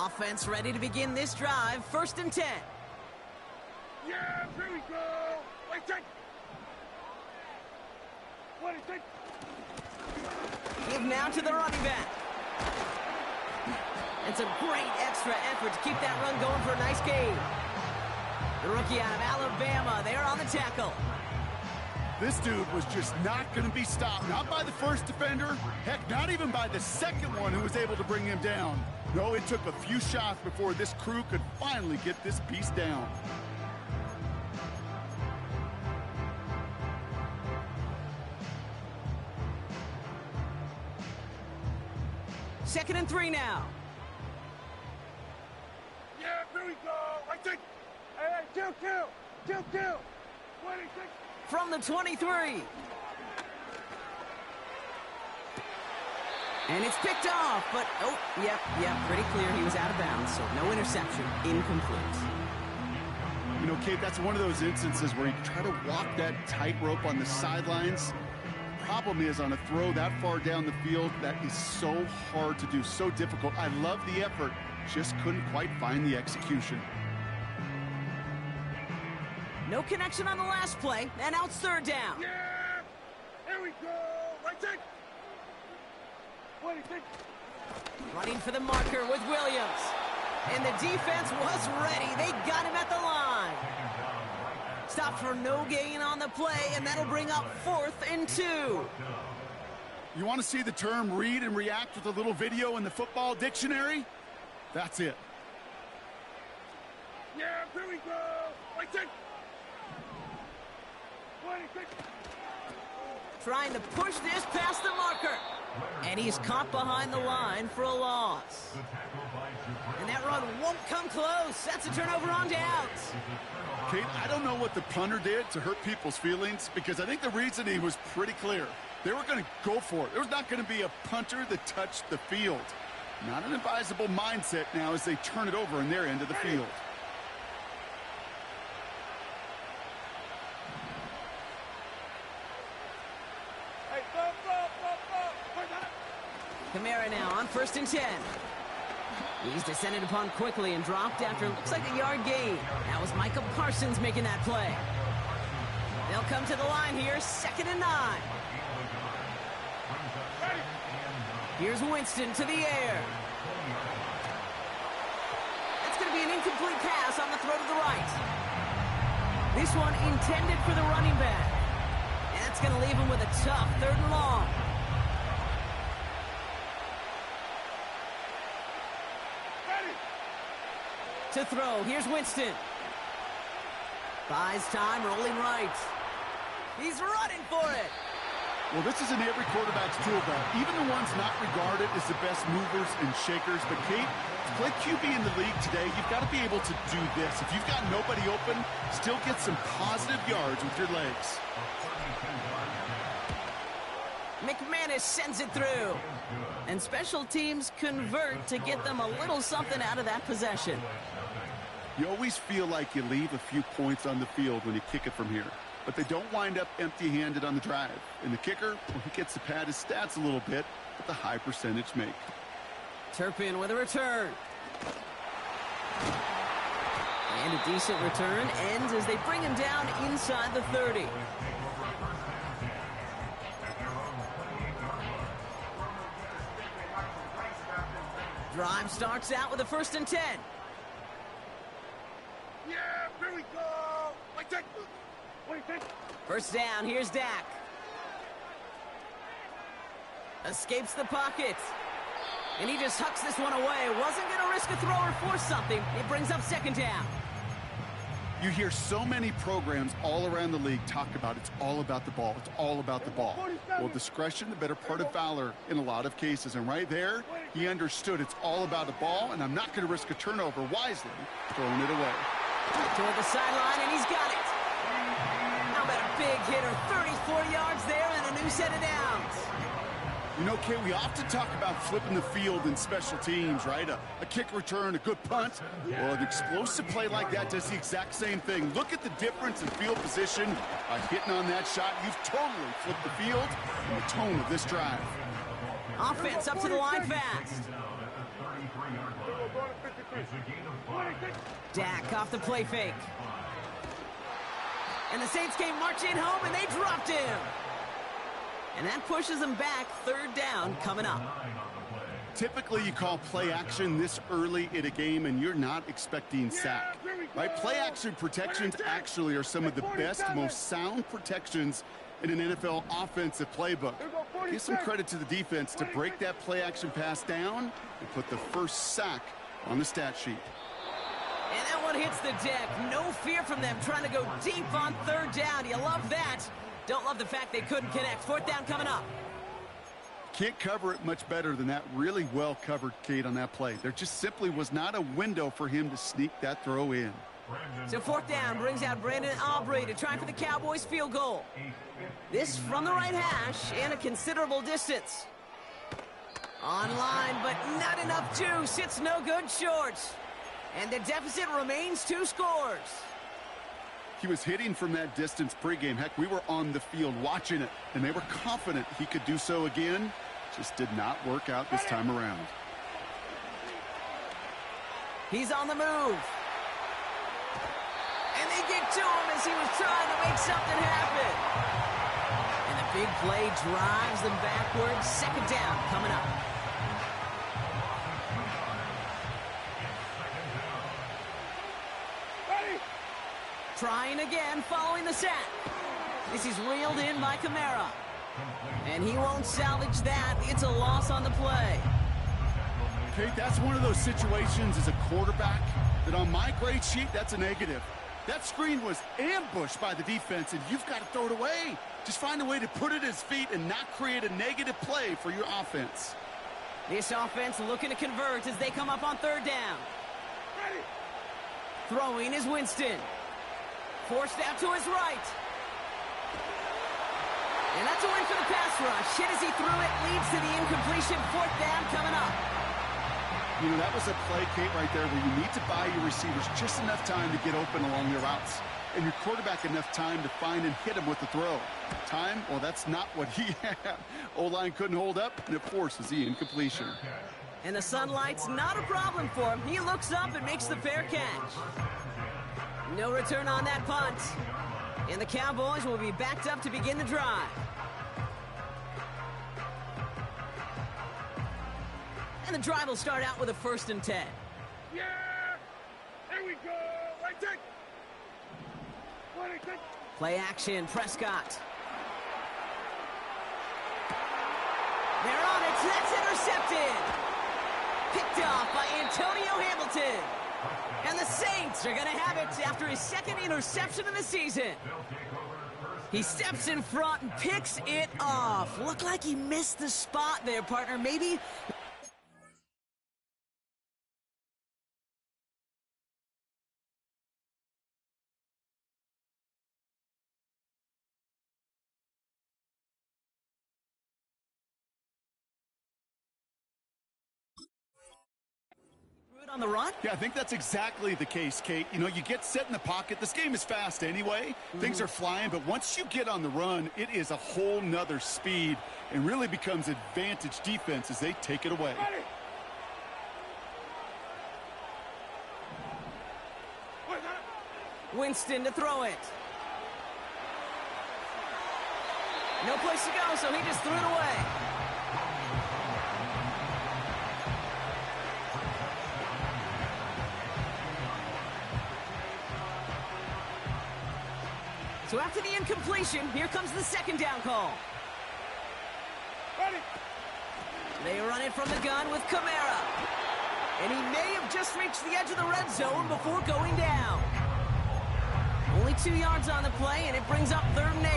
Offense ready to begin this drive. 1st and 10. Yeah, here we go. Wait, take. What do you think? Give now to the running back. It's a great extra effort to keep that run going for a nice gain. The rookie out of Alabama, they're on the tackle. This dude was just not going to be stopped. Not by the first defender. Heck, not even by the second one who was able to bring him down. No, it took a few shots before this crew could finally get this beast down. Second and 3 now. Yeah, here we go. I think. Hey, 2-2. 2-2. What do you think? From the 23. And it's picked off, but, oh, yep, pretty clear he was out of bounds, so no interception, incomplete. You know, Kate, that's one of those instances where you try to walk that tightrope on the sidelines. Problem is, on a throw that far down the field, that is so hard to do, so difficult. I love the effort, just couldn't quite find the execution. No connection on the last play, and now it's 3rd down. Yeah, here we go. Right take. What do you think? Running for the marker with Williams. And the defense was ready. They got him at the line. Stop for no gain on the play, and that'll bring up 4th and 2. You want to see the term read and react with a little video in the football dictionary? That's it. Yeah, here we go. Right take. What do you think? Trying to push this past the marker. And he's caught behind the line for a loss. And that run won't come close. That's a turnover on downs. Kate, I don't know what the punter did to hurt people's feelings, because I think the reasoning was pretty clear. They were going to go for it. There was not going to be a punter that touched the field. Not an advisable mindset now as they turn it over in their end of the field. Kamara now on 1st and 10. He's descended upon quickly and dropped after looks like a yard gain. That was Michael Parsons making that play. They'll come to the line here, 2nd and 9. Here's Winston to the air. That's going to be an incomplete pass on the throw to the right. This one intended for the running back. And that's going to leave him with a tough 3rd and long. To throw, here's Winston. Buys time, rolling right. He's running for it. Well, this is in every quarterback's tool belt, even the ones not regarded as the best movers and shakers. But, Kate, to play QB in the league today, you've got to be able to do this. If you've got nobody open, still get some positive yards with your legs. McManus sends it through. And special teams convert to get them a little something out of that possession. You always feel like you leave a few points on the field when you kick it from here. But they don't wind up empty-handed on the drive. And the kicker, well, he gets to pad his stats a little bit, but the high percentage make. Turpin with a return. And a decent return ends as they bring him down inside the 30. Drive starts out with a 1st and 10. Yeah, here we go. I take. What do you think? 1st down, here's Dak. Escapes the pocket. And he just hucks this one away. Wasn't going to risk a throw or force something. It brings up 2nd down. You hear so many programs all around the league talk about it's all about the ball. It's all about the ball. Well, discretion, the better part of valor in a lot of cases. And right there, he understood it's all about the ball, and I'm not going to risk a turnover, wisely throwing it away. Toward the sideline, and he's got it. How about a big hitter? 30, 40 yards there and a new set of downs. You know, Kay, we often talk about flipping the field in special teams, right? A kick return, a good punt. Well, an explosive play like that does the exact same thing. Look at the difference in field position. By hitting on that shot, you've totally flipped the field and the tone of this drive. Offense up to the line fast. Go to 53. Dak off the play fake. And the Saints came marching home, and they dropped him. And that pushes them back. Third down coming up. Typically, you call play action this early in a game, and you're not expecting sack. Right? Play action protections actually are some of the best, most sound protections in an NFL offensive playbook. Give some credit to the defense to break that play action pass down and put the first sack on the stat sheet. And that one hits the deck. No fear from them trying to go deep on third down. You love that. Don't love the fact they couldn't connect. Fourth down coming up. Can't cover it much better than that. Really well covered, Kate, on that play. There just simply was not a window for him to sneak that throw in. So fourth down brings out Brandon Aubrey to try for the Cowboys field goal. This from the right hash and a considerable distance. Online, but not enough juice. It's no good short. And the deficit remains 2 scores. He was hitting from that distance pregame. Heck, we were on the field watching it, and they were confident he could do so again. Just did not work out this time around. He's on the move. And they get to him as he was trying to make something happen. And the big play drives them backwards. Second down coming up. Trying again following the sack. This is reeled in by Kamara. And he won't salvage that. It's a loss on the play. Kate, that's one of those situations as a quarterback that on my grade sheet, that's a negative. That screen was ambushed by the defense, and you've got to throw it away. Just find a way to put it at his feet and not create a negative play for your offense. This offense looking to convert as they come up on third down. Throwing is Winston. Forced out to his right. And that's a win for the pass rush. Hit as he threw it, leads to the incompletion. Fourth down coming up. You know, that was a play, Kate, right there where you need to buy your receivers just enough time to get open along their routes. And your quarterback enough time to find and hit him with the throw. Time? Well, that's not what he had. O-line couldn't hold up, and it forces the incompletion. And the sunlight's not a problem for him. He looks up and makes the fair catch. No return on that punt. And the Cowboys will be backed up to begin the drive. And the drive will start out with a 1st and 10. Yeah! Here we go! Right take! Play action, Prescott. They're on it. That's intercepted. Picked off by Antonio Hamilton. And the Saints are going to have it after his 2nd interception of the season. He steps in front and picks it off. Looked like he missed the spot there, partner. Maybe... on the run? Yeah, I think that's exactly the case, Kate. You know, you get set in the pocket. This game is fast anyway. Things are flying, but once you get on the run, it is a whole nother speed and really becomes advantage defense as they take it away. Winston to throw it. No place to go, so he just threw it away. So after the incompletion, here comes the 2nd down call. Ready. They run it from the gun with Kamara. And he may have just reached the edge of the red zone before going down. Only 2 yards on the play, and it brings up 3rd and 8.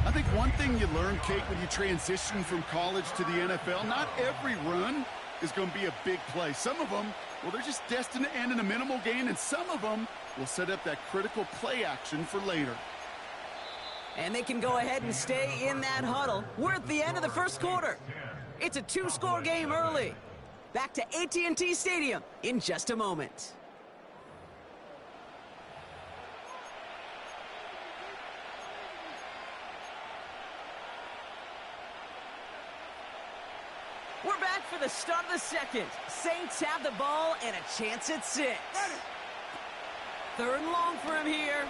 I think one thing you learn, Kate, when you transition from college to the NFL, not every run is going to be a big play. Some of them, well, they're just destined to end in a minimal gain, and some of them will set up that critical play action for later. And they can go ahead and stay in that huddle. We're at the end of the 1st quarter. It's a 2-score game early. Back to AT&T Stadium in just a moment. We're back for the start of the second. Saints have the ball and a chance at 6. Third and long for him here.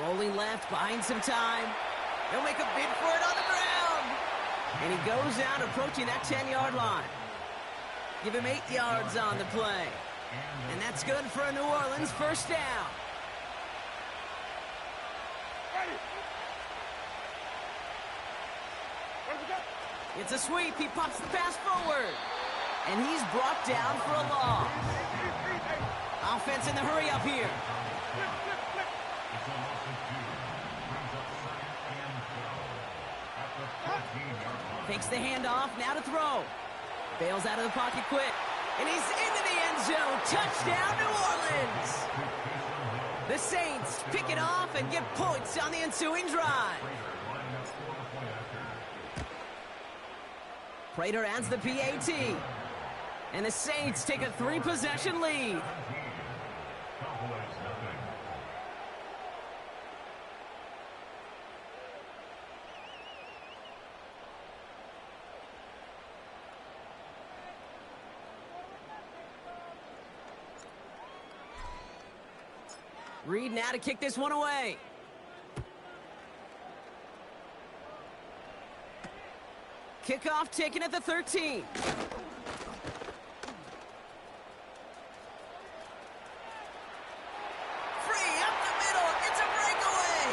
Rolling left, buying some time. He'll make a bid for it on the ground. And he goes out approaching that 10-yard line. Give him 8 yards on the play. And that's good for a New Orleans first down. It's a sweep. He pops the pass forward. And he's brought down for a loss. Offense in the hurry up here. Takes the handoff, now to throw. Bails out of the pocket quick. And he's into the end zone. Touchdown, New Orleans. The Saints pick it off and get points on the ensuing drive. Prater adds the PAT. And the Saints take a 3-possession lead. Reed now to kick this one away. Kickoff taken at the 13. Free up the middle. It's a breakaway.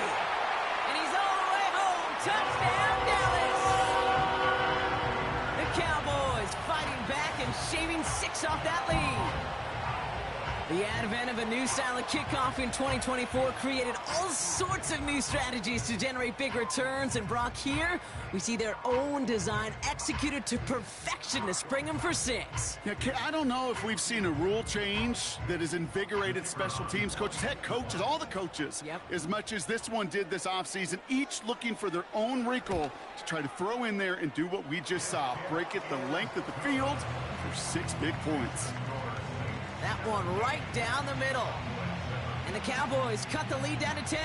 And he's all the way home. Touchdown, Dallas. The Cowboys fighting back and shaving 6 off that lead. The advent of a new style of kickoff in 2024 created all sorts of new strategies to generate big returns. And Brock, here we see their own design executed to perfection to spring them for 6. Yeah, I don't know if we've seen a rule change that has invigorated special teams coaches, head coaches, all the coaches, as much as this one did this offseason, each looking for their own wrinkle to try to throw in there and do what we just saw, break it the length of the field for 6 big points. That one right down the middle. And the Cowboys cut the lead down to 10.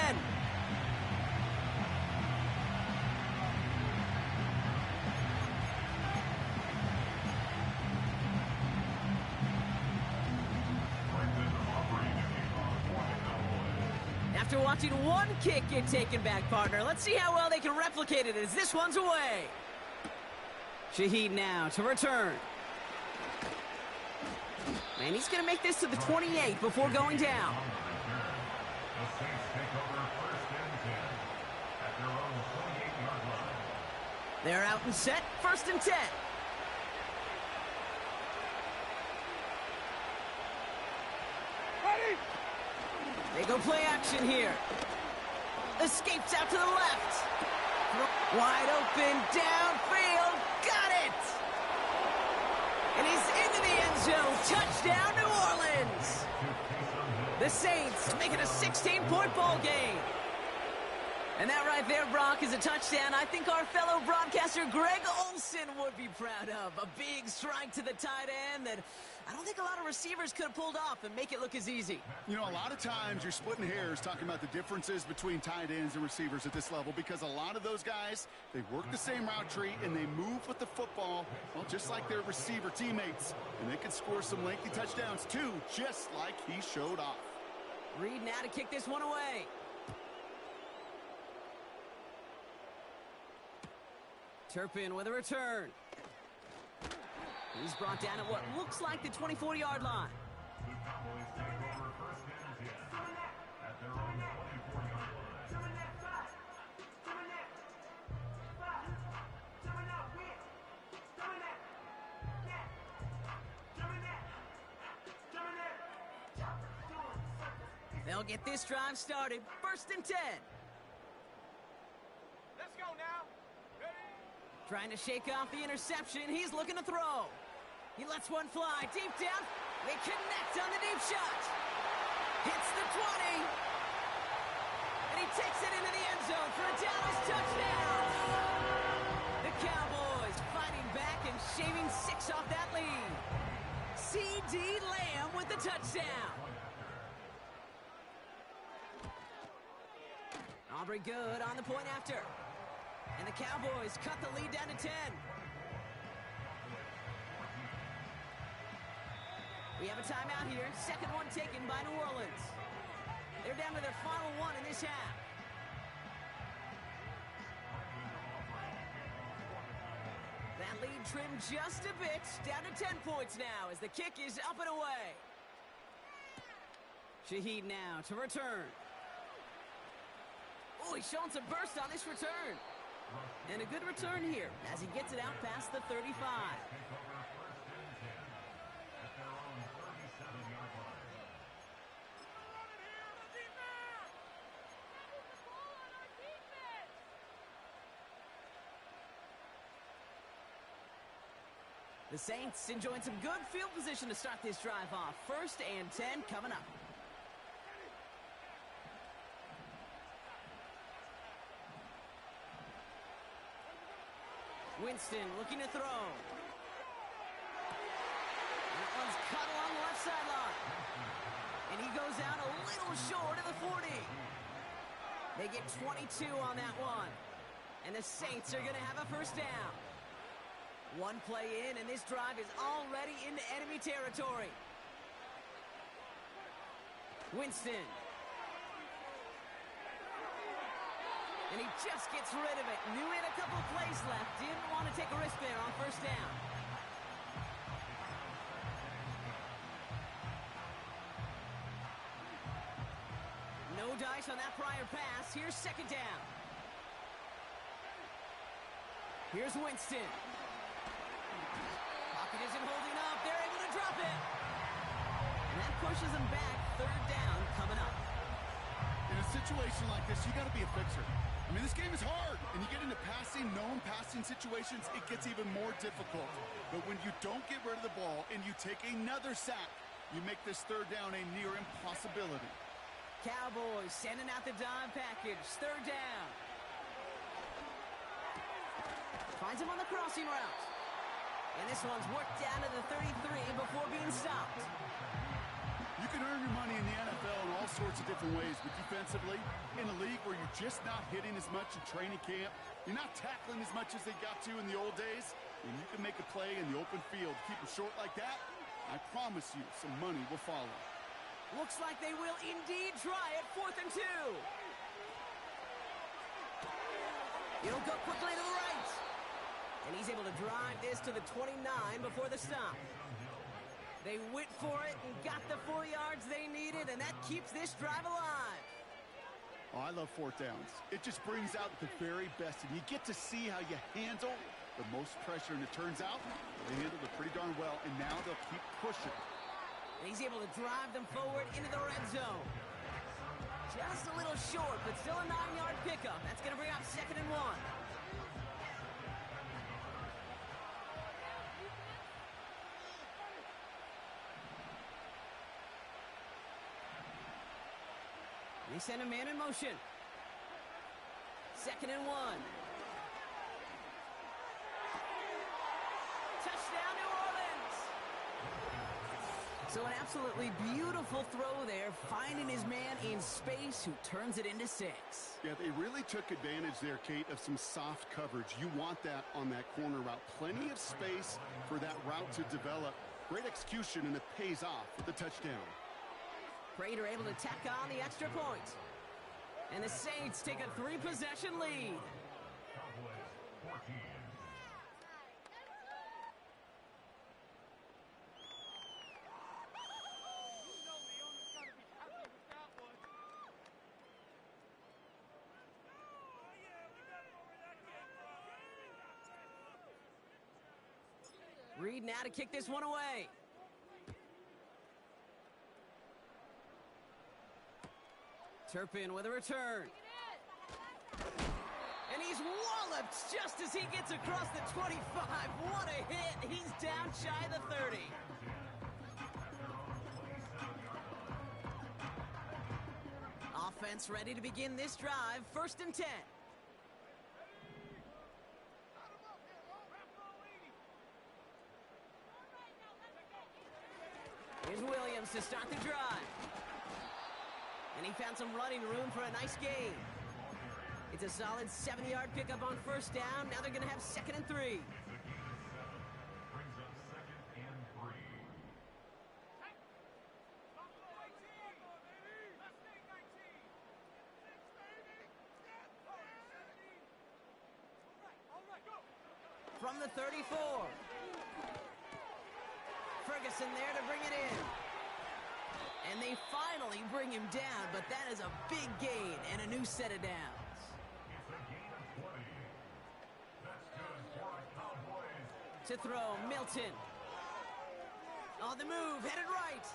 After watching one kick get taken back, partner, let's see how well they can replicate it as this one's away. Shaheed now to return. And he's going to make this to the 28 before going down. They're out and set, 1st and 10. Ready? They go play action here. Escapes out to the left. Wide open, downfield, got it! And he's into the end zone. Touchdown, New Orleans. The Saints make it a 16-point ball game. And that right there, Brock, is a touchdown I think our fellow broadcaster Greg Olsen would be proud of. A big strike to the tight end that I don't think a lot of receivers could have pulled off and make it look as easy. You know, a lot of times you're splitting hairs talking about the differences between tight ends and receivers at this level because a lot of those guys, they work the same route tree and they move with the football, well, just like their receiver teammates. And they can score some lengthy touchdowns too, just like he showed off. Reed now to kick this one away. Turpin with a return. He's brought down at what looks like the 24-yard line. They'll get this drive started. 1st and 10. Let's go now. Trying to shake off the interception. He's looking to throw. He lets one fly deep down. They connect on the deep shot. Hits the 20. And he takes it into the end zone for a Dallas touchdown. The Cowboys fighting back and shaving 6 off that lead. C.D. Lamb with the touchdown. Aubrey good on the point after. And the Cowboys cut the lead down to 10. We have a timeout here. Second one taken by New Orleans. They're down to their final one in this half. That lead trimmed just a bit. Down to 10 points now as the kick is up and away. Shaheed now to return. Oh, he's showing some burst on this return. And a good return here as he gets it out past the 35. The Saints enjoying some good field position to start this drive off. 1st and 10 coming up. Winston looking to throw. That one's cut along the left sideline. And he goes out a little short of the 40. They get 22 on that one. And the Saints are going to have a first down. One play in, and this drive is already into enemy territory. Winston. And he just gets rid of it. Knew he had a couple of plays left. Didn't want to take a risk there on first down. No dice on that prior pass. Here's second down. Here's Winston. Pocket isn't holding up. They're able to drop it. And that pushes them back. Third down coming up. In a situation like this, you got to be a fixer. I mean, this game is hard, and you get into known passing situations, it gets even more difficult. But when you don't get rid of the ball and you take another sack, you make this third down a near impossibility. Cowboys sending out the dime package. Third down. Finds him on the crossing route. And this one's worked down to the 33 before being stopped. You can earn your money in the NFL in all sorts of different ways, but defensively, in a league where you're just not hitting as much in training camp, you're not tackling as much as they got to in the old days, and you can make a play in the open field, keep it short like that, I promise you some money will follow. Looks like they will indeed try it. 4th and 2. He'll go quickly to the right. And he's able to drive this to the 29 before the stop. They went for it and got the 4 yards they needed, and that keeps this drive alive. Oh, I love 4th downs. It just brings out the very best, and you get to see how you handle the most pressure, and it turns out they handled it pretty darn well, and now they'll keep pushing. And he's able to drive them forward into the red zone. Just a little short, but still a 9-yard pickup. That's going to bring up 2nd and 1. They send a man in motion. 2nd and 1. Touchdown, New Orleans! So an absolutely beautiful throw there, finding his man in space who turns it into 6. Yeah, they really took advantage there, Kate, of some soft coverage. You want that on that corner route. Plenty of space for that route to develop. Great execution, and it pays off with the touchdown. Prater able to tack on the extra point. And the Saints take a 3-possession lead. Reed now to kick this one away. Turpin with a return. And he's walloped just as he gets across the 25. What a hit. He's down shy of the 30. Offense ready to begin this drive. 1st and 10. Here's Williams to start the drive. And he found some running room for a nice gain. It's a solid 70-yard pickup on first down. Now they're going to have 2nd and 3. Brings up 2nd and 3. From the 34. Ferguson there to bring it in. And they finally bring him down, but that is a big gain and a new set of downs. It's a gain of 20. That's good for the Cowboys. To throw, Milton. On the move, headed right.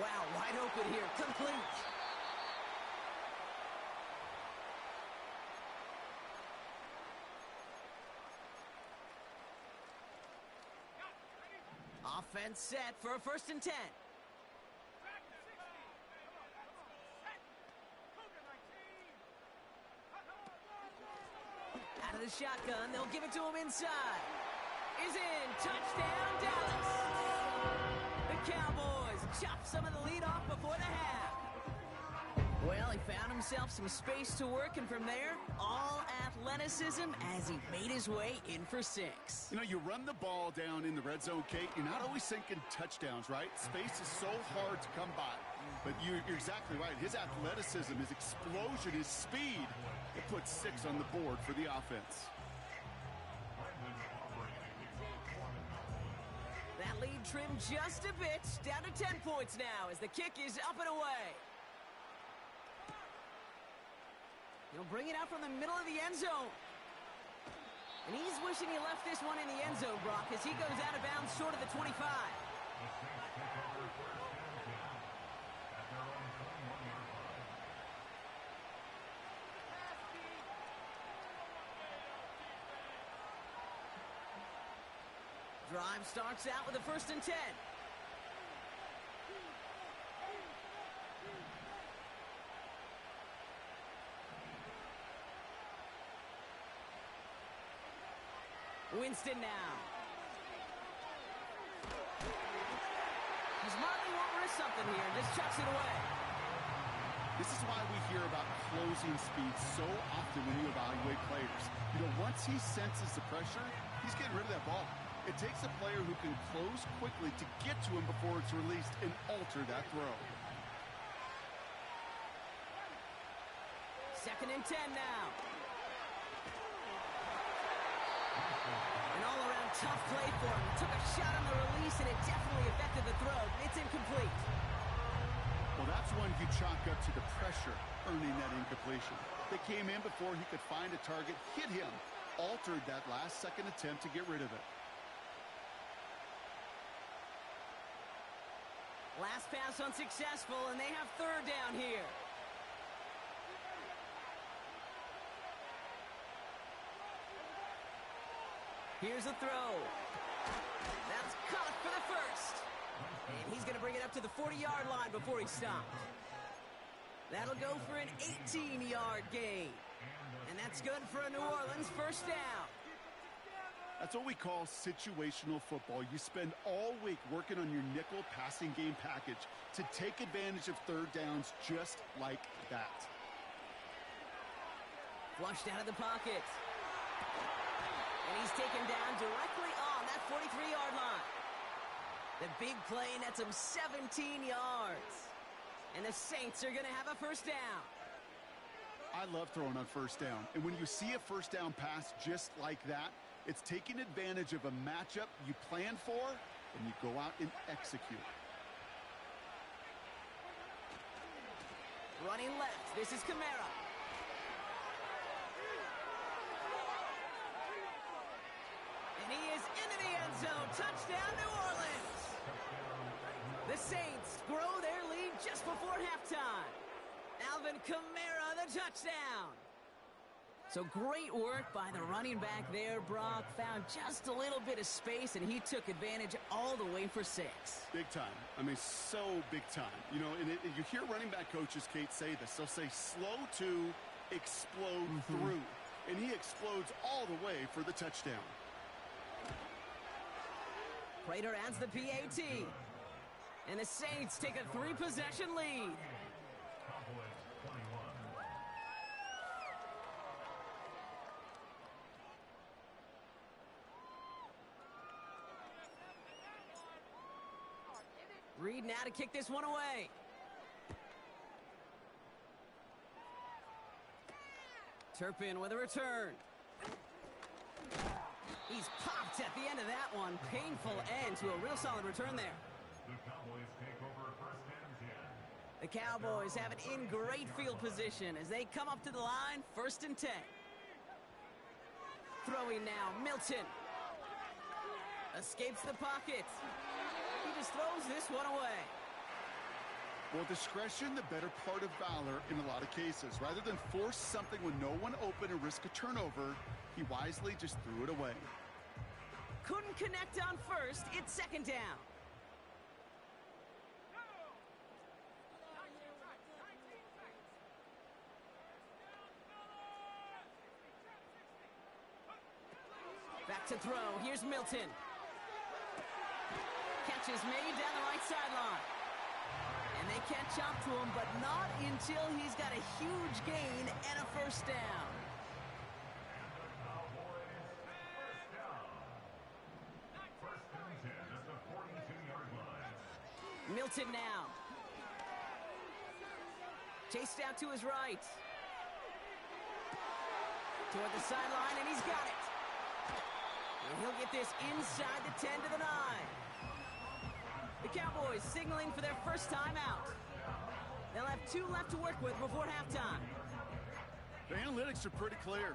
Wow, wide open here, complete. Offense set for a 1st and 10. Out of the shotgun, they'll give it to him inside. Is in, touchdown Dallas. The Cowboys chop some of the lead off before the half. Well, he found himself some space to work, and from there, all athleticism as he made his way in for 6. You know, you run the ball down in the red zone, Kate, you're not always thinking touchdowns, right? Space is so hard to come by. But you're exactly right. His athleticism, his explosion, his speed, it puts 6 on the board for the offense. That lead trimmed just a bit, down to 10 points now as the kick is up and away. He'll bring it out from the middle of the end zone. And he's wishing he left this one in the end zone, Brock, as he goes out of bounds short of the 25. Drive starts out with a 1st and 10. Winston now. He smartly won't risk something here. Just chucks it away. This is why we hear about closing speed so often when you evaluate players. You know, once he senses the pressure, he's getting rid of that ball. It takes a player who can close quickly to get to him before it's released and alter that throw. 2nd and 10 now. An all-around tough play for him. Took a shot on the release, and it definitely affected the throw. It's incomplete. Well, that's one you chalk up to the pressure earning that incompletion. They came in before he could find a target, hit him, altered that last-second attempt to get rid of it. Last pass unsuccessful, and they have 3rd down here. Here's a throw. That's caught for the 1st. And he's going to bring it up to the 40-yard line before he stopped. That'll go for an 18-yard gain. And that's good for a New Orleans 1st down. That's what we call situational football. You spend all week working on your nickel passing game package to take advantage of 3rd downs just like that. Flushed out of the pocket. And he's taken down directly on that 43-yard line. The big play nets him 17 yards. And the Saints are going to have a 1st down. I love throwing on 1st down. And when you see a 1st down pass just like that, it's taking advantage of a matchup you plan for, and you go out and execute. Running left. This is Kamara. And he is into the end zone. Touchdown, New Orleans. The Saints grow their lead just before halftime. Alvin Kamara, the touchdown. So great work by the running back there, Brock. Found just a little bit of space, and he took advantage all the way for 6. Big time. I mean, so big time. You know, and you hear running back coaches, Kate, say this. They'll say slow to explode through. And he explodes all the way for the touchdown. Prater adds the PAT. And the Saints take a 3-possession lead. Reed now to kick this one away. Turpin with a return. He's popped at the end of that one. Painful end to a real solid return there. The Cowboys take over first and 10. The Cowboys have it in great field position as they come up to the line, 1st and 10. Throwing now, Milton. Escapes the pocket. He just throws this one away. Well, discretion, the better part of valor in a lot of cases. Rather than force something with no one open and risk a turnover, he wisely just threw it away. Couldn't connect on first. It's 2nd down. Back to throw. Here's Milton. Catch is made down the right sideline. And they catch up to him, but not until he's got a huge gain and a 1st down. Cowboys first down. First and 10 at the 42-yard line. Milton now. Chased out to his right. Toward the sideline, and he's got it. And he'll get this inside the 10 to the 9. The Cowboys signaling for their first time out. They'll have 2 left to work with before halftime. The analytics are pretty clear.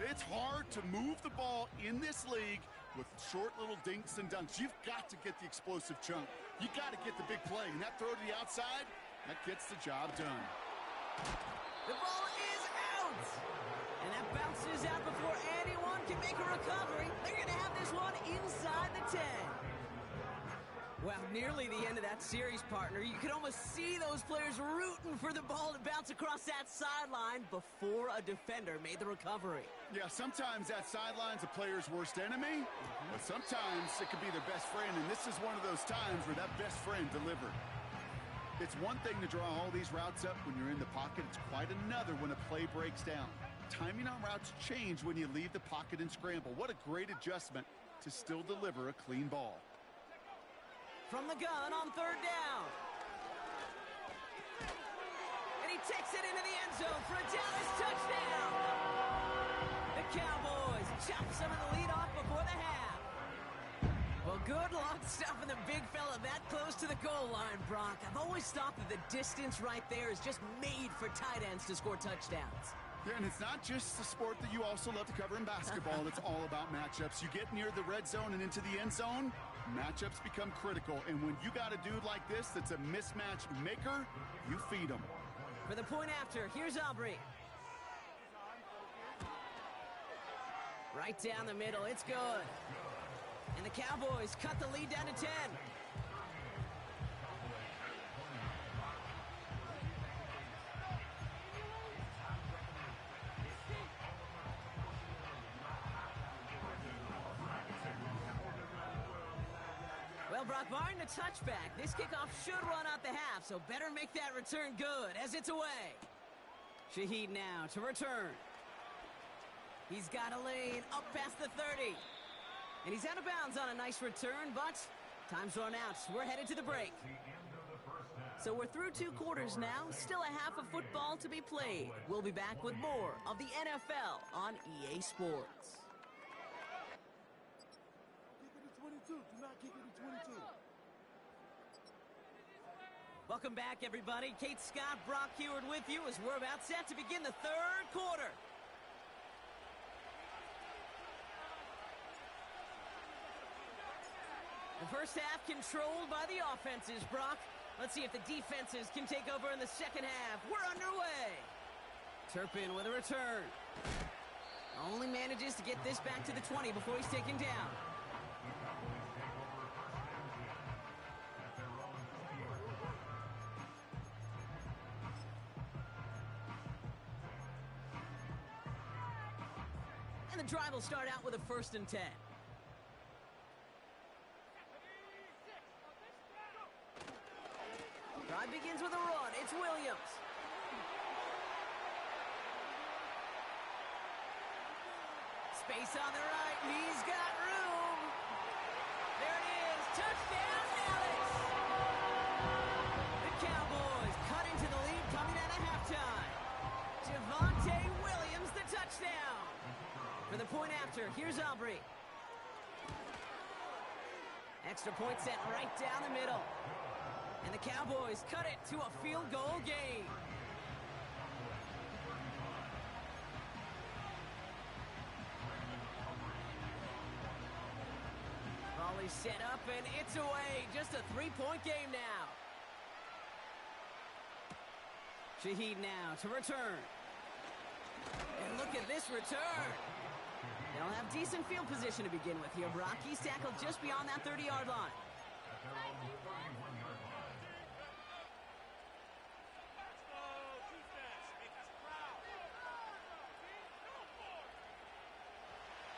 It's hard to move the ball in this league with short little dinks and dunks. You've got to get the explosive chunk. You got to get the big play. And that throw to the outside, that gets the job done. The ball is out! And that bounces out before anyone can make a recovery. They're going to have this one inside the 10. Well, nearly the end of that series, partner. You could almost see those players rooting for the ball to bounce across that sideline before a defender made the recovery. Yeah, sometimes that sideline's a player's worst enemy, but sometimes it could be their best friend, and this is one of those times where that best friend delivered. It's one thing to draw all these routes up when you're in the pocket. It's quite another when a play breaks down. Timing on routes change when you leave the pocket and scramble. What a great adjustment to still deliver a clean ball. From the gun on 3rd down. And he takes it into the end zone for a Dallas touchdown. The Cowboys chop some of the lead off before the half. Well, good luck stuffing the big fella that close to the goal line, Brock. I've always thought that the distance right there is just made for tight ends to score touchdowns. Yeah, and it's not just the sport that you also love to cover in basketball. It's all about matchups. You get near the red zone and into the end zone, matchups become critical. And when you got a dude like this that's a mismatch maker, you feed him. For the point after, here's Aubrey. Right down the middle, it's good. And the Cowboys cut the lead down to 10. Well, Brock, barring the touchback, this kickoff should run out the half, so better make that return good as it's away. Shaheed now to return. He's got a lane up past the 30. And he's out of bounds on a nice return, but time's run out. We're headed to the break. So we're through 2 quarters now. Still a half of football to be played. We'll be back with more of the NFL on EA Sports. Do not kick it to 22. Welcome back, everybody. Kate Scott, Brock Heward with you as we're about set to begin the 3rd quarter. The first half controlled by the offenses, Brock. Let's see if the defenses can take over in the second half. We're underway. Turpin with a return. Only manages to get this back to the 20 before he's taken down. And the drive will start out with a 1st and 10. Drive begins with a run. It's Williams. Space on the right. He's got room. There it is. Touchdown, Dallas. For the point after, here's Aubrey. Extra point sent right down the middle. And the Cowboys cut it to a field goal game. Volley set up, and it's away. Just a three-point game now. Shaheed now to return. And look at this return. They'll have decent field position to begin with here, Brock. He's tackled just beyond that 30-yard line.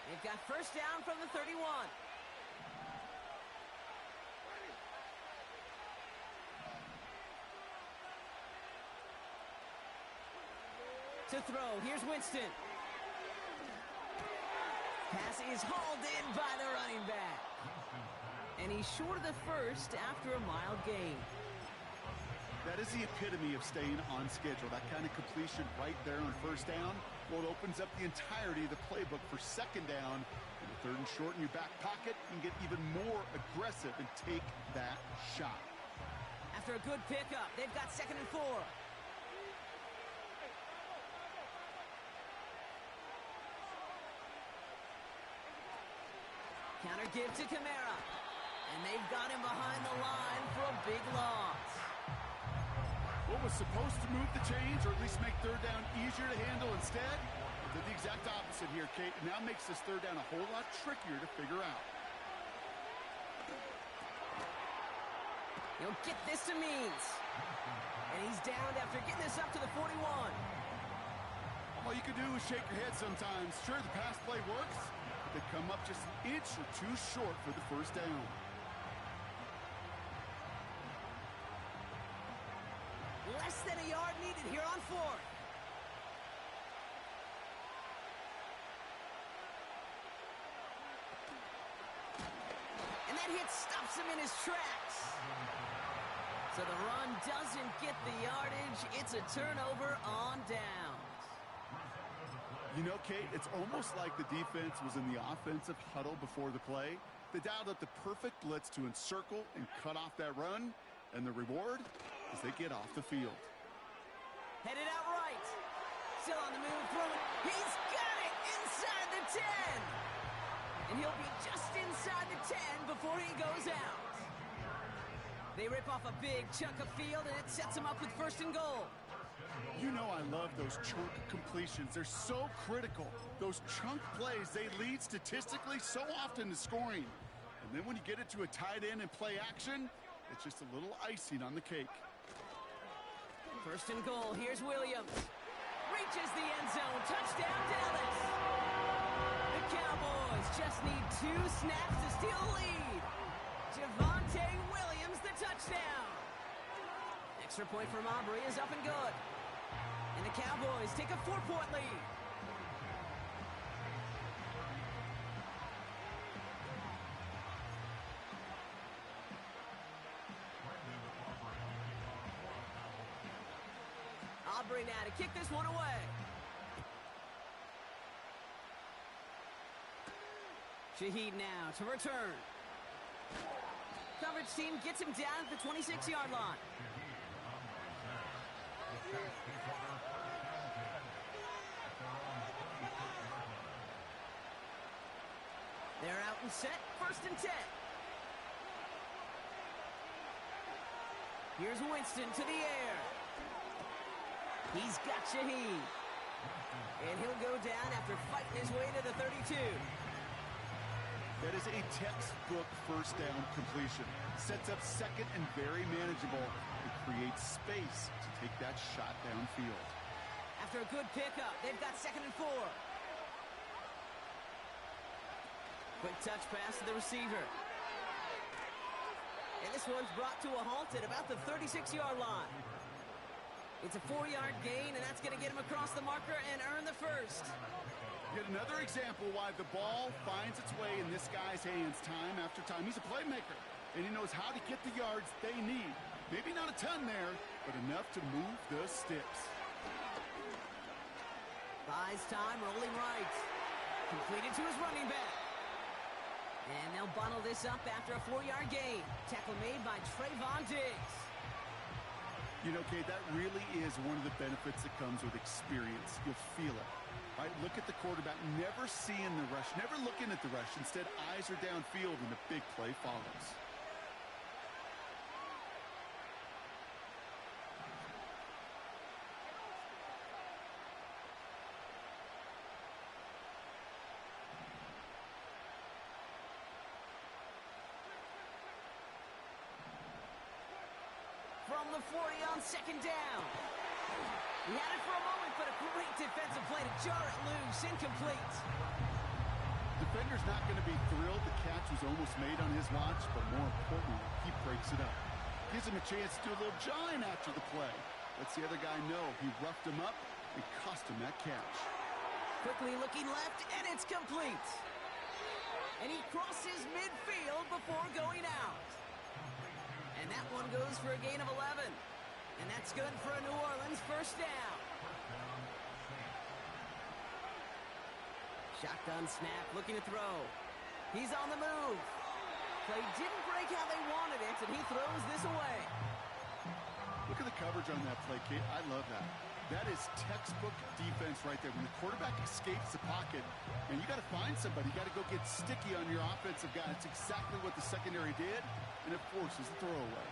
They've got first down from the 31. To throw, here's Winston. Pass is hauled in by the running back. And he's short of the first after a mild gain. That is the epitome of staying on schedule. That kind of completion right there on first down. Well, it opens up the entirety of the playbook for second down. And third and short in your back pocket, you can get even more aggressive and take that shot. After a good pickup, they've got 2nd and 4. Counter give to Kamara. And they've got him behind the line for a big loss. What was supposed to move the chains, or at least make third down easier to handle instead, did the exact opposite here, Kate. It now makes this third down a whole lot trickier to figure out. He'll get this to Means. And he's downed after getting this up to the 41. All you can do is shake your head sometimes. Sure, the pass play works, but they come up just an inch or two short for the first down. Less than a yard needed here on 4th. And that hit stops him in his tracks. So the run doesn't get the yardage. It's a turnover on downs. You know, Kate, it's almost like the defense was in the offensive huddle before the play. They dialed up the perfect blitz to encircle and cut off that run. And the reward is they get off the field. Headed out right. Still on the move, throwing. He's got it inside the 10. And he'll be just inside the 10 before he goes out. They rip off a big chunk of field, and it sets him up with 1st and goal. You know I love those chunk completions. They're so critical. Those chunk plays, they lead statistically so often to scoring. And then when you get it to a tight end and play action, it's just a little icing on the cake. 1st and goal. Here's Williams. Reaches the end zone. Touchdown, Dallas. The Cowboys just need 2 snaps to steal the lead. Javonte Williams, the touchdown. Extra point from Aubrey is up and good. And the Cowboys take a 4-point lead. Aubrey now to kick this one away. Shaheed now to return. Coverage team gets him down at the 26-yard line. They're out and set, 1st and 10. Here's Winston to the air. He's got Shaheed. And he'll go down after fighting his way to the 32. That is a textbook first down completion. Sets up second and very manageable. It creates space to take that shot downfield. After a good pickup, they've got 2nd and 4. Quick touch pass to the receiver. And this one's brought to a halt at about the 36-yard line. It's a 4-yard gain, and that's going to get him across the marker and earn the 1st. Yet another example why the ball finds its way in this guy's hands time after time. He's a playmaker, and he knows how to get the yards they need. Maybe not a ton there, but enough to move the sticks. Buys time, rolling right. Completed to his running back. And they'll bundle this up after a 4-yard gain. Tackle made by Trayvon Diggs. You know, Kate, that really is one of the benefits that comes with experience. You'll feel it. Right? Look at the quarterback, never seeing the rush, never looking at the rush. Instead, eyes are downfield, and the big play follows. From the 40 on second down. He had it for a moment, but a great defensive play to jar it loose. Incomplete. Defender's not going to be thrilled the catch was almost made on his watch, but more importantly, he breaks it up. Gives him a chance to do a little jawing after the play. Lets the other guy know he roughed him up and cost him that catch. Quickly looking left, and it's complete. And he crosses midfield before going out. And that one goes for a gain of 11. And that's good for a New Orleans first down. Shotgun snap, looking to throw. He's on the move. Play didn't break how they wanted it, and he throws this away. Look at the coverage on that play, Kate. I love that. That is textbook defense right there. When the quarterback escapes the pocket, and you got to find somebody. You got to go get sticky on your offensive guy. It's exactly what the secondary did, and it forces the throwaway.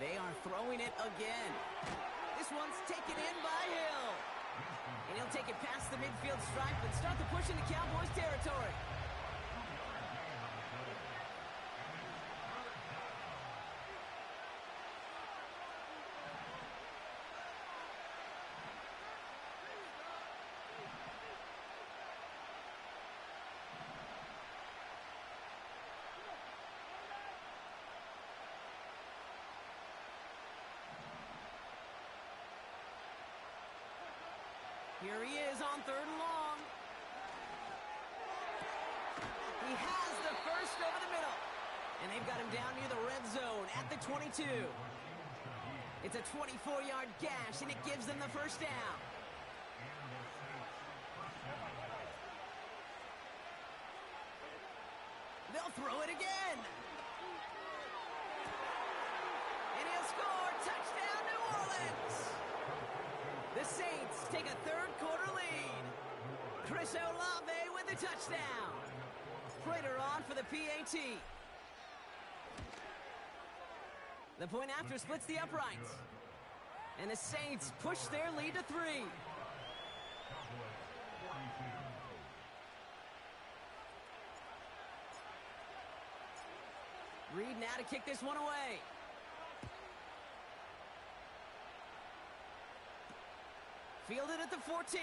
They are throwing it again. This one's taken in by Hill. And he'll take it past the midfield stripe and start the push into Cowboys territory. Here he is on 3rd and long. He has the first over the middle. And they've got him down near the red zone at the 22. It's a 24-yard gash, and it gives them the first down. They'll throw it again. And he'll score. Touchdown, New Orleans. The Saints take a 3rd quarter lead. Chris Olave with the touchdown. Prater on for the PAT. The point after splits the uprights. And the Saints push their lead to 3. Reed now to kick this one away. Fielded at the 14.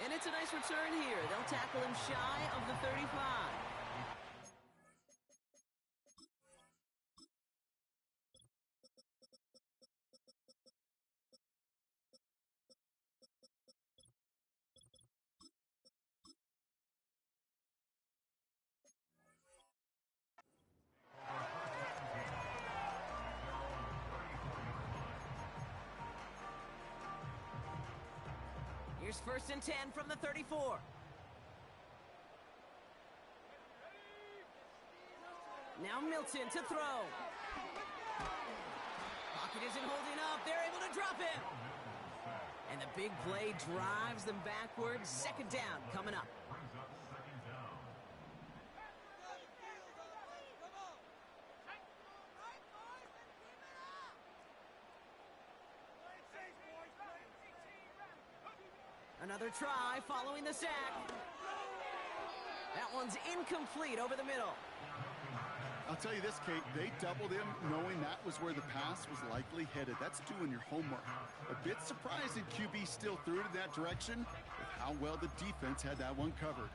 And it's a nice return here. They'll tackle him shy of the 35. Here's 1st and 10 from the 34. Now Milton to throw. Pocket isn't holding up. They're able to drop him. And the big play drives them backwards. 2nd down coming up. Another try following the sack. That one's incomplete over the middle. I'll tell you this, Kate, they doubled him knowing that was where the pass was likely headed. That's doing your homework. A bit surprising QB still threw it in that direction with how well the defense had that one covered.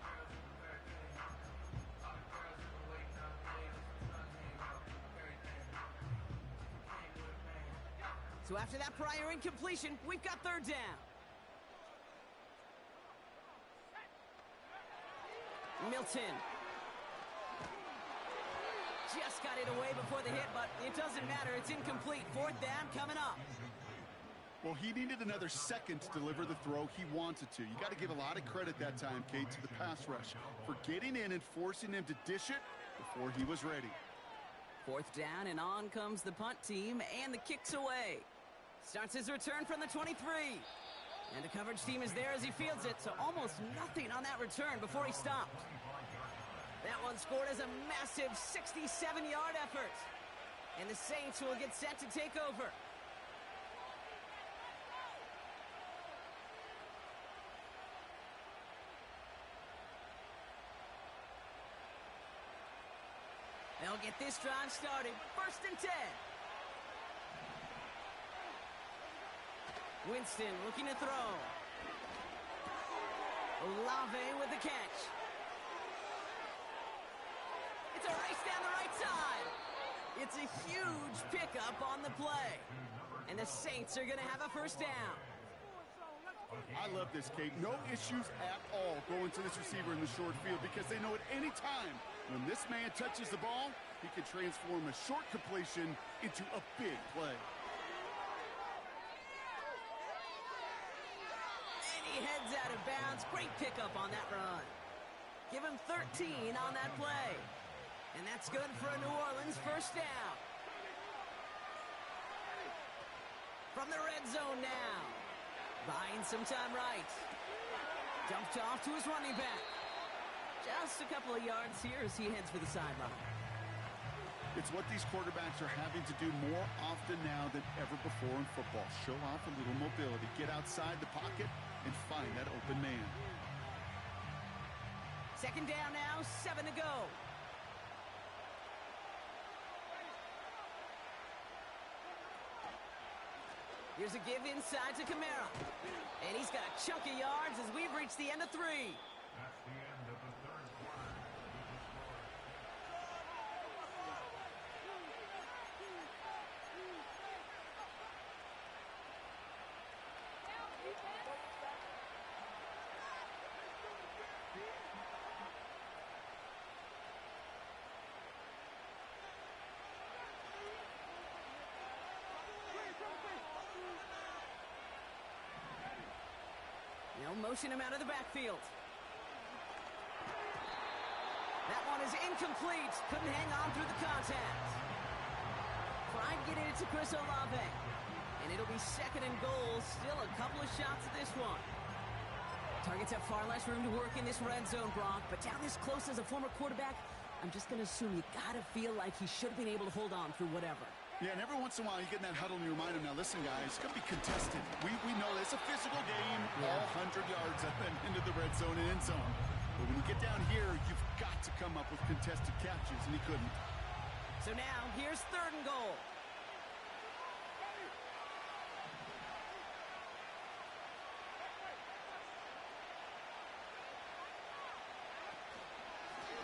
So after that prior incompletion, we've got 3rd down. Milton. Just got it away before the hit, but it doesn't matter. It's incomplete. Fourth down coming up. Well, he needed another second to deliver the throw he wanted to. You got to give a lot of credit that time, Kate, to the pass rush for getting in and forcing him to dish it before he was ready. Fourth down, and on comes the punt team, and the kick's away. Starts his return from the 23. And the coverage team is there as he fields it, so almost nothing on that return before he stopped. That one scored as a massive 67-yard effort. And the Saints will get set to take over. They'll get this drive started. 1st and 10. Winston looking to throw. Olave with the catch. It's a race down the right side. It's a huge pickup on the play. And the Saints are going to have a first down. I love this, Kate. No issues at all going to this receiver in the short field because they know at any time when this man touches the ball, he can transform a short completion into a big play. And he heads out of bounds. Great pickup on that run. Give him 13 on that play. And that's good for a New Orleans first down. From the red zone now. Buying some time right. Dumped off to his running back. Just a couple of yards here as he heads for the sideline. It's what these quarterbacks are having to do more often now than ever before in football. Show off a little mobility. Get outside the pocket and find that open man. Second down now, 7 to go. Here's a give inside to Kamara. And he's got a chunk of yards as we've reached the end of 3. That's the end of the third quarter. They'll motion him out of the backfield. That one is incomplete. Couldn't hang on through the contact. Tried getting it to Chris Olave. And it'll be 2nd and goal. Still a couple of shots at this one. Targets have far less room to work in this red zone, Brock. But down this close as a former quarterback, I'm just going to assume you got to feel like he should have been able to hold on through whatever. Yeah, and every once in a while you get in that huddle and you remind him, now listen, guys, it's going to be contested. We know it's a physical game, all 100 yards up and into the red zone and end zone. But when you get down here, you've got to come up with contested catches, and he couldn't. So now, here's 3rd and goal.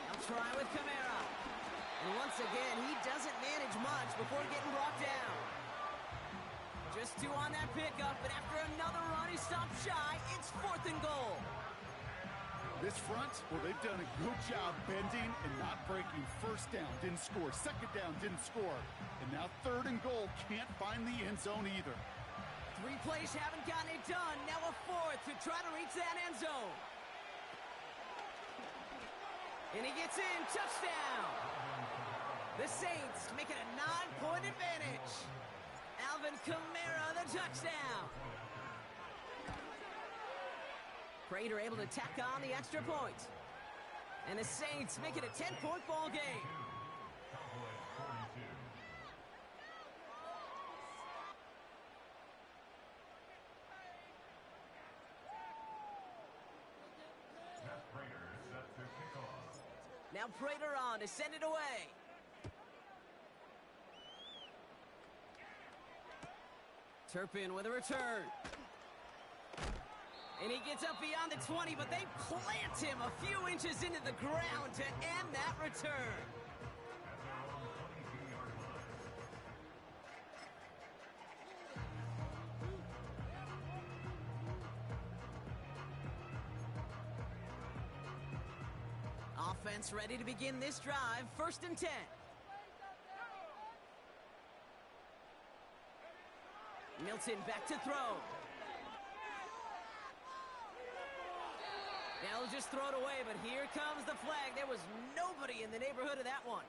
They'll try with Kamara. And once again, he doesn't manage much before getting brought down. Just 2 on that pickup, but after another run, he stopped shy. It's 4th and goal. This front, well, they've done a good job bending and not breaking. 1st down, didn't score. 2nd down, didn't score. And now 3rd and goal, can't find the end zone either. 3 plays haven't gotten it done. Now a 4th to try to reach that end zone. And he gets in, touchdown. The Saints make it a 9-point advantage. Alvin Kamara, the touchdown. Prater able to tack on the extra point. And the Saints make it a 10-point ball game. Prater set to kick off. Now Prater on to send it away. Turpin with a return. And he gets up beyond the 20, but they plant him a few inches into the ground to end that return. At their own 22-yard line. Offense ready to begin this drive. 1st and 10. Milton back to throw. Now he'll just throw it away, but here comes the flag. There was nobody in the neighborhood of that one.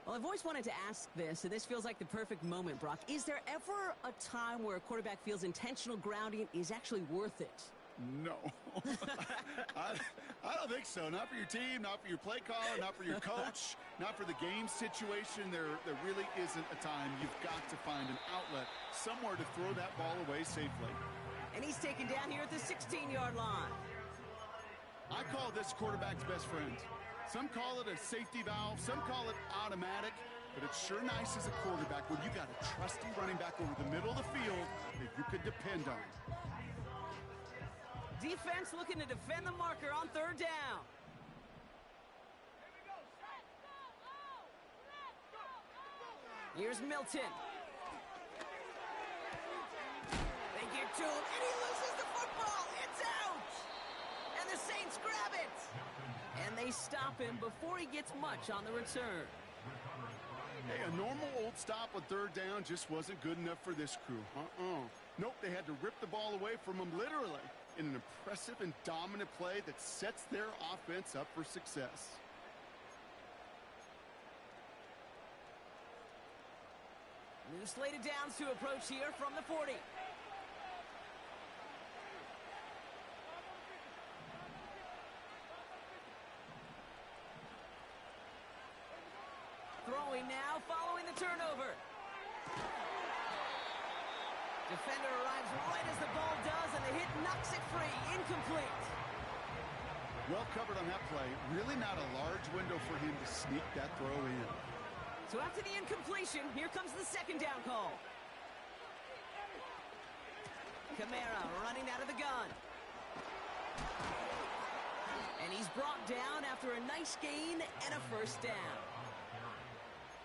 Well, I've always wanted to ask this, and this feels like the perfect moment, Brock. Is there ever a time where a quarterback feels intentional grounding is actually worth it? No. I don't think so. Not for your team, not for your play caller, not for your coach, not for the game situation. There really isn't a time. You've got to find an outlet, somewhere to throw that ball away safely. And he's taken down here at the 16-yard line. I call this quarterback's best friend. Some call it a safety valve, some call it automatic, but it's sure nice as a quarterback when you got a trusty running back over the middle of the field that you could depend on. Defense looking to defend the marker on 3rd down. Here's Milton. They get to him, and he loses the football. It's out! And the Saints grab it. And they stop him before he gets much on the return. Hey, a normal old stop on 3rd down just wasn't good enough for this crew. Nope, they had to rip the ball away from him literally in an impressive and dominant play that sets their offense up for success. New slate of downs to approach here from the 40. Throwing now, following the turnover. Defender arrives right as the ball does, and the hit knocks it free. Incomplete. Well covered on that play. Really not a large window for him to sneak that throw in. So after the incompletion, here comes the 2nd down call. Kamara running out of the gun. And he's brought down after a nice gain and a 1st down.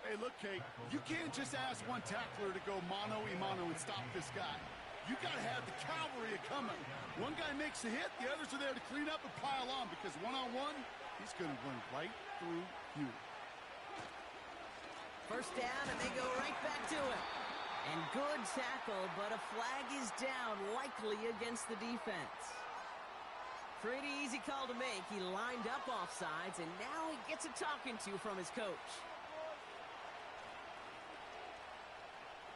Hey, look, Kate, you can't just ask one tackler to go mano-a-mano and stop this guy. You got to have the cavalry coming. One guy makes the hit, the others are there to clean up and pile on, because one-on-one, he's going to run right through you. 1st down, and they go right back to it. And good tackle, but a flag is down, likely against the defense. Pretty easy call to make. He lined up offsides, and now he gets a talking to from his coach.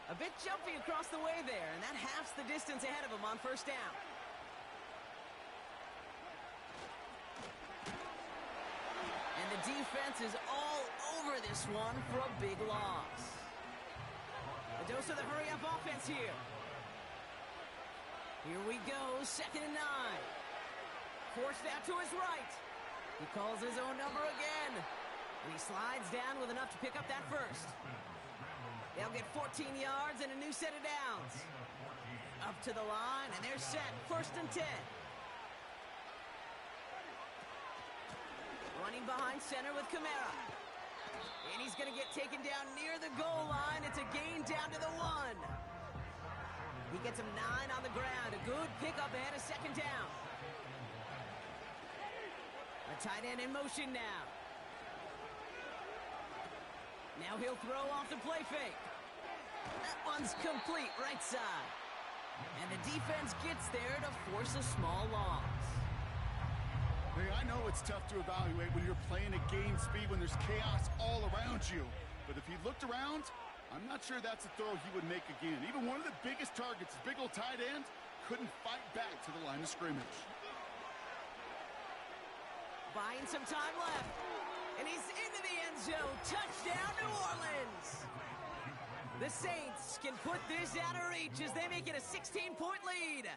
A bit jumpy across the way there, and that halves the distance ahead of him on 1st down. And the defense is all over this one for a big loss. A dose of the hurry-up offense here. Here we go, 2nd and 9. Forced out to his right. He calls his own number again. And he slides down with enough to pick up that 1st. They'll get 14 yards and a new set of downs. Up to the line, and they're set. 1st and 10. Running behind center with Kamara. And he's going to get taken down near the goal line. It's a gain down to the 1. He gets him 9 on the ground. A good pickup ahead of 2nd down. A tight end in motion now. Now he'll throw off the play fake. That one's complete right side. And the defense gets there to force a small loss. Hey, I know it's tough to evaluate when you're playing at game speed when there's chaos all around you. But if he looked around, I'm not sure that's a throw he would make again. Even one of the biggest targets, his big old tight end, couldn't fight back to the line of scrimmage. Buying some time left. And he's into the end zone. Touchdown, New Orleans. The Saints can put this out of reach as they make it a 16-point lead.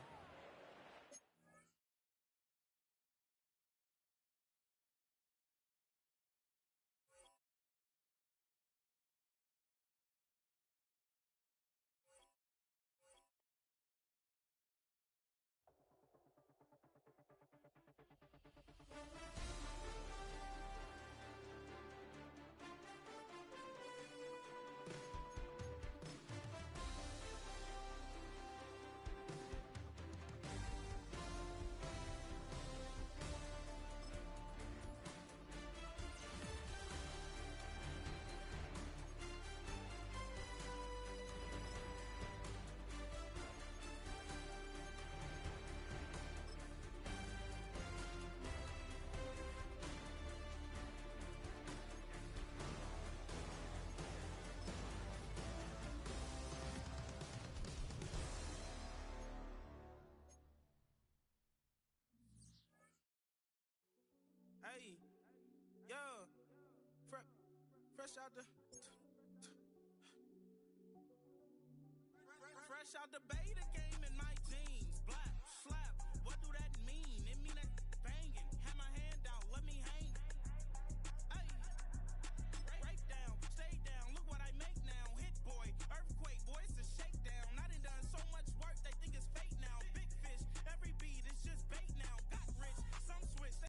Fresh out the beta.